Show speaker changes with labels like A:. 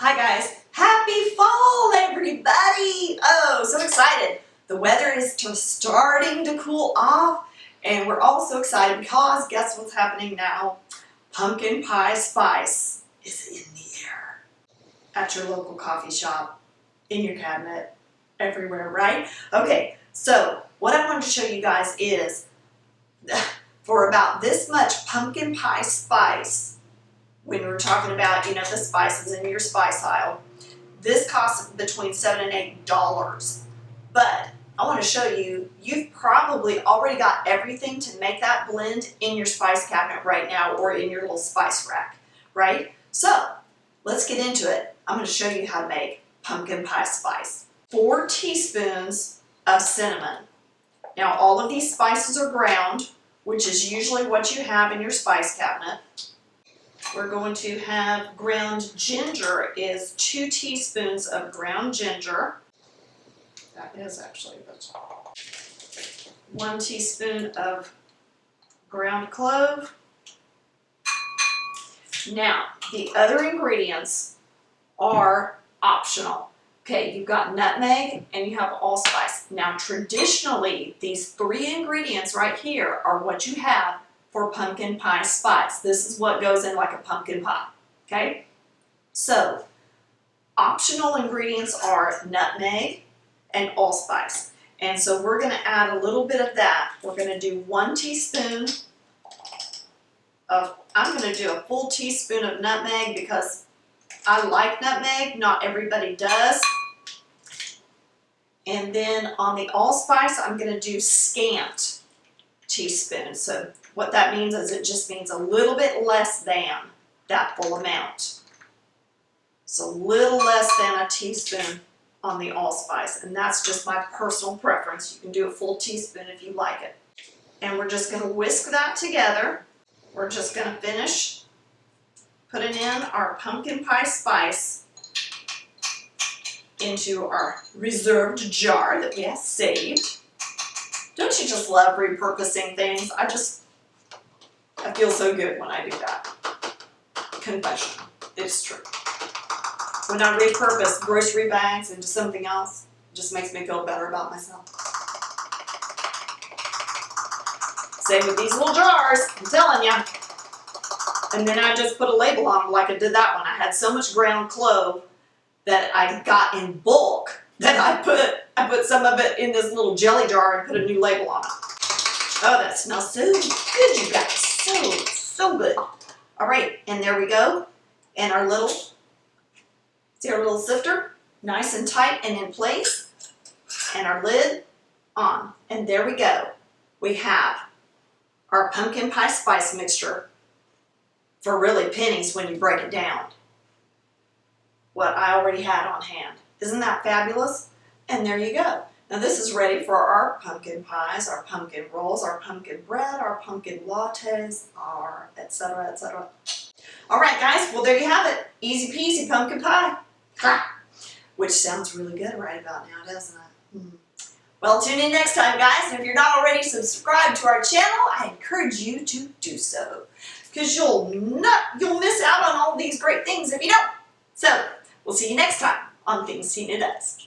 A: Hi guys, happy fall everybody! Oh, so excited. The weather is just starting to cool off and we're all so excited because guess what's happening now? Pumpkin pie spice is in the air. At your local coffee shop, in your cabinet, everywhere, right? Okay, so what I wanted to show you guys is for about this much pumpkin pie spice, when we're talking about, the spices in your spice aisle, this costs between $7 and $8. But I want to show you, you've probably already got everything to make that blend in your spice cabinet right now or in your little spice rack, right? So let's get into it. I'm going to show you how to make pumpkin pie spice. 4 teaspoons of cinnamon. Now all of these spices are ground, which is usually what you have in your spice cabinet. We're going to have ground ginger is 2 teaspoons of ground ginger. That is actually 1 teaspoon of ground clove. Now, the other ingredients are optional. Okay, you've got nutmeg and you have allspice. Now, traditionally, these 3 ingredients right here are what you have for pumpkin pie spice. This is what goes in like a pumpkin pie, okay? So, optional ingredients are nutmeg and allspice. And so we're gonna add a little bit of that. We're gonna do 1 teaspoon of, I'm gonna do a full teaspoon of nutmeg because I like nutmeg, not everybody does. And then on the allspice, I'm gonna do scant teaspoon. So what that means is it just means a little bit less than that full amount. So a little less than a teaspoon on the allspice, and that's just my personal preference. You can do a full teaspoon if you like it. And we're just gonna whisk that together. We're just gonna finish putting in our pumpkin pie spice into our reserved jar that we have saved. Don't you just love repurposing things? I feel so good when I do that. Confession, it's true. When I repurpose grocery bags into something else, it just makes me feel better about myself. Same with these little jars, I'm telling you. And then I just put a label on them like I did that one. I had so much ground clove that I got in bulk that I put some of it in this little jelly jar and put a new label on it. Oh, that smells so good, you guys. So good. All right, and there we go. And our little, see our little sifter? Nice and tight and in place. And our lid on. And there we go. We have our pumpkin pie spice mixture for really pennies when you break it down. What I already had on hand. Isn't that fabulous? And there you go. Now this is ready for our pumpkin pies, our pumpkin rolls, our pumpkin bread, our pumpkin lattes, our etc., etc. All right, guys. Well, there you have it. Easy peasy pumpkin pie. Ha! Which sounds really good right about now, doesn't it? Well, tune in next time, guys. And if you're not already subscribed to our channel, I encourage you to do so, because you'll miss out on all these great things if you don't. So we'll see you next time on Things Tina Does.